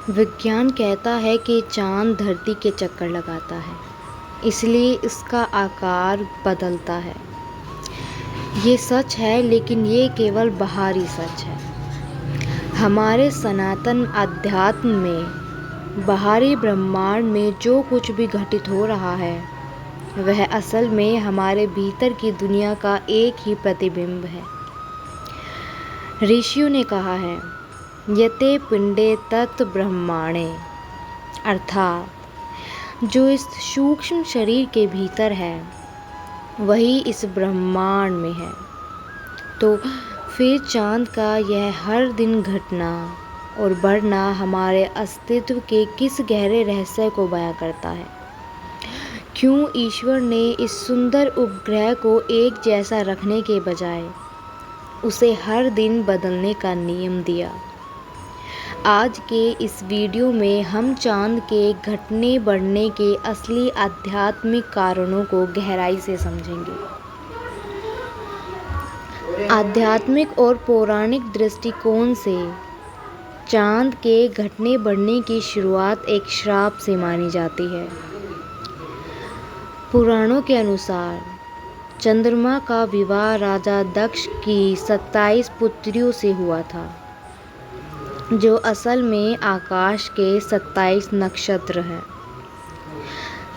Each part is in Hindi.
विज्ञान कहता है कि चाँद धरती के चक्कर लगाता है, इसलिए इसका आकार बदलता है। ये सच है, लेकिन ये केवल बाहरी सच है। हमारे सनातन अध्यात्म में बाहरी ब्रह्मांड में जो कुछ भी घटित हो रहा है, वह असल में हमारे भीतर की दुनिया का एक ही प्रतिबिंब है। ऋषियों ने कहा है, यते पिंडे तत् ब्रह्माणे, अर्थात जो इस सूक्ष्म शरीर के भीतर है वही इस ब्रह्मांड में है। तो फिर चाँद का यह हर दिन घटना और बढ़ना हमारे अस्तित्व के किस गहरे रहस्य को बयां करता है। क्यों ईश्वर ने इस सुंदर उपग्रह को एक जैसा रखने के बजाय उसे हर दिन बदलने का नियम दिया। आज के इस वीडियो में हम चाँद के घटने बढ़ने के असली आध्यात्मिक कारणों को गहराई से समझेंगे। आध्यात्मिक और पौराणिक दृष्टिकोण से चाँद के घटने बढ़ने की शुरुआत एक श्राप से मानी जाती है। पुराणों के अनुसार चंद्रमा का विवाह राजा दक्ष की 27 पुत्रियों से हुआ था, जो असल में आकाश के 27 नक्षत्र हैं।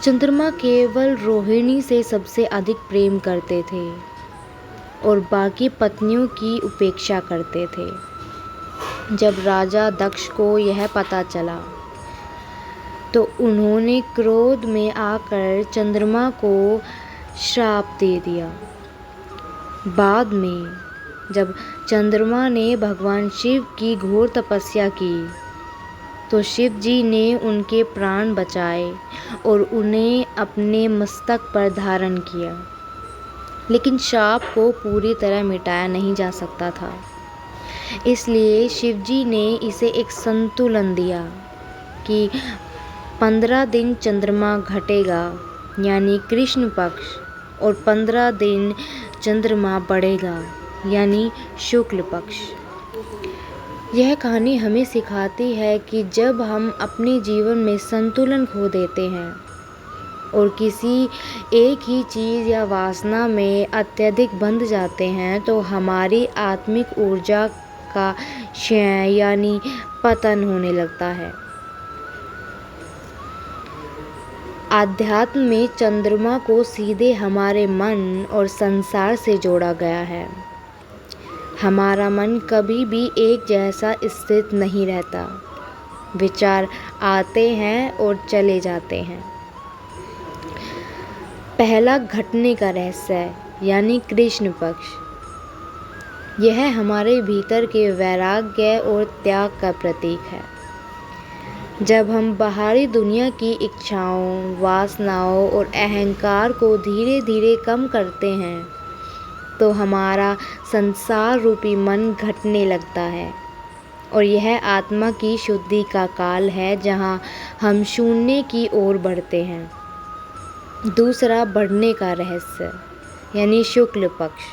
चंद्रमा केवल रोहिणी से सबसे अधिक प्रेम करते थे और बाकी पत्नियों की उपेक्षा करते थे। जब राजा दक्ष को यह पता चला तो उन्होंने क्रोध में आकर चंद्रमा को श्राप दे दिया। बाद में जब चंद्रमा ने भगवान शिव की घोर तपस्या की तो शिव जी ने उनके प्राण बचाए और उन्हें अपने मस्तक पर धारण किया। लेकिन श्राप को पूरी तरह मिटाया नहीं जा सकता था, इसलिए शिव जी ने इसे एक संतुलन दिया कि 15 दिन चंद्रमा घटेगा यानी कृष्ण पक्ष, और 15 दिन चंद्रमा बढ़ेगा यानी शुक्ल पक्ष। यह कहानी हमें सिखाती है कि जब हम अपने जीवन में संतुलन खो देते हैं और किसी एक ही चीज़ या वासना में अत्यधिक बंध जाते हैं, तो हमारी आत्मिक ऊर्जा का क्षय यानी पतन होने लगता है। अध्यात्म में चंद्रमा को सीधे हमारे मन और संसार से जोड़ा गया है। हमारा मन कभी भी एक जैसा स्थित नहीं रहता। विचार आते हैं और चले जाते हैं। पहला घटने का रहस्य यानी कृष्ण पक्ष, यह हमारे भीतर के वैराग्य और त्याग का प्रतीक है। जब हम बाहरी दुनिया की इच्छाओं, वासनाओं और अहंकार को धीरे धीरे कम करते हैं तो हमारा संसार रूपी मन घटने लगता है, और यह आत्मा की शुद्धि का काल है जहाँ हम शून्य की ओर बढ़ते हैं। दूसरा बढ़ने का रहस्य यानी शुक्ल पक्ष,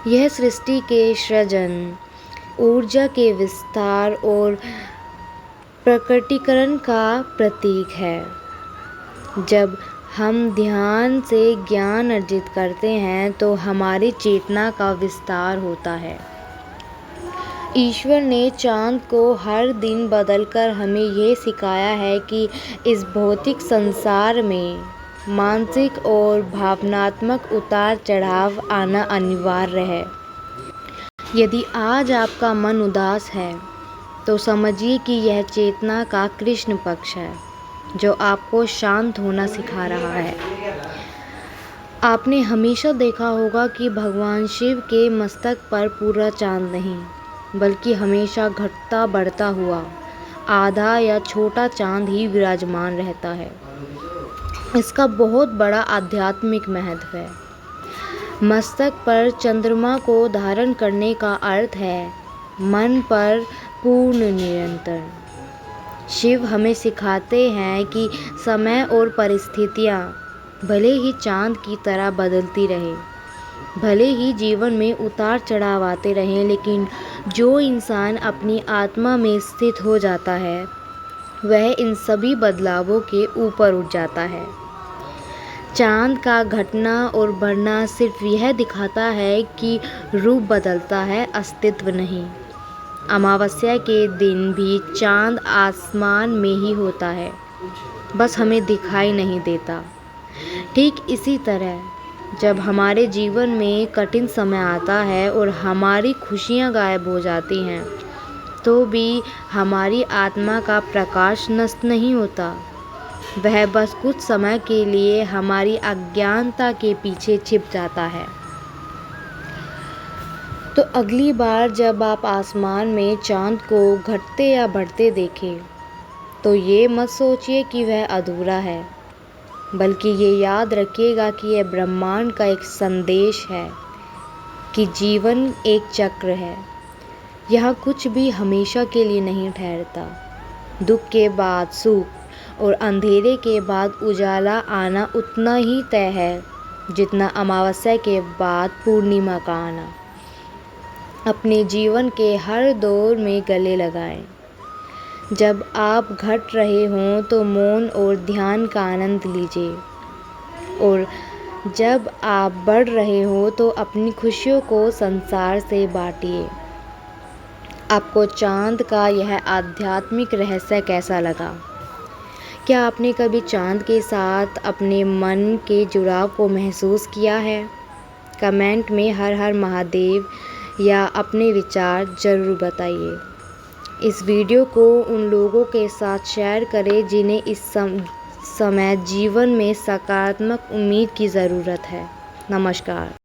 यह सृष्टि के सृजन, ऊर्जा के विस्तार और प्रकटीकरण का प्रतीक है। जब हम ध्यान से ज्ञान अर्जित करते हैं तो हमारी चेतना का विस्तार होता है। ईश्वर ने चाँद को हर दिन बदलकर हमें ये सिखाया है कि इस भौतिक संसार में मानसिक और भावनात्मक उतार चढ़ाव आना अनिवार्य है। यदि आज आपका मन उदास है तो समझिए कि यह चेतना का कृष्ण पक्ष है जो आपको शांत होना सिखा रहा है। आपने हमेशा देखा होगा कि भगवान शिव के मस्तक पर पूरा चांद नहीं, बल्कि हमेशा घटता बढ़ता हुआ आधा या छोटा चांद ही विराजमान रहता है। इसका बहुत बड़ा आध्यात्मिक महत्व है। मस्तक पर चंद्रमा को धारण करने का अर्थ है मन पर पूर्ण नियंत्रण। शिव हमें सिखाते हैं कि समय और परिस्थितियाँ भले ही चाँद की तरह बदलती रहे, भले ही जीवन में उतार चढ़ाव आते रहें, लेकिन जो इंसान अपनी आत्मा में स्थित हो जाता है वह इन सभी बदलावों के ऊपर उठ जाता है। चाँद का घटना और बढ़ना सिर्फ यह दिखाता है कि रूप बदलता है, अस्तित्व नहीं। अमावस्या के दिन भी चाँद आसमान में ही होता है, बस हमें दिखाई नहीं देता। ठीक इसी तरह जब हमारे जीवन में कठिन समय आता है और हमारी खुशियाँ गायब हो जाती हैं, तो भी हमारी आत्मा का प्रकाश नष्ट नहीं होता। वह बस कुछ समय के लिए हमारी अज्ञानता के पीछे छिप जाता है। तो अगली बार जब आप आसमान में चाँद को घटते या बढ़ते देखें, तो ये मत सोचिए कि वह अधूरा है, बल्कि ये याद रखिएगा कि यह ब्रह्मांड का एक संदेश है कि जीवन एक चक्र है। यहाँ कुछ भी हमेशा के लिए नहीं ठहरता। दुख के बाद सुख और अंधेरे के बाद उजाला आना उतना ही तय है जितना अमावस्या के बाद पूर्णिमा का आना। अपने जीवन के हर दौर में गले लगाएं। जब आप घट रहे हों तो मौन और ध्यान का आनंद लीजिए, और जब आप बढ़ रहे हो तो अपनी खुशियों को संसार से बांटिए। आपको चाँद का यह आध्यात्मिक रहस्य कैसा लगा? क्या आपने कभी चाँद के साथ अपने मन के जुड़ाव को महसूस किया है? कमेंट में हर हर महादेव या अपने विचार ज़रूर बताइए। इस वीडियो को उन लोगों के साथ शेयर करें जिन्हें इस समय जीवन में सकारात्मक उम्मीद की ज़रूरत है। नमस्कार।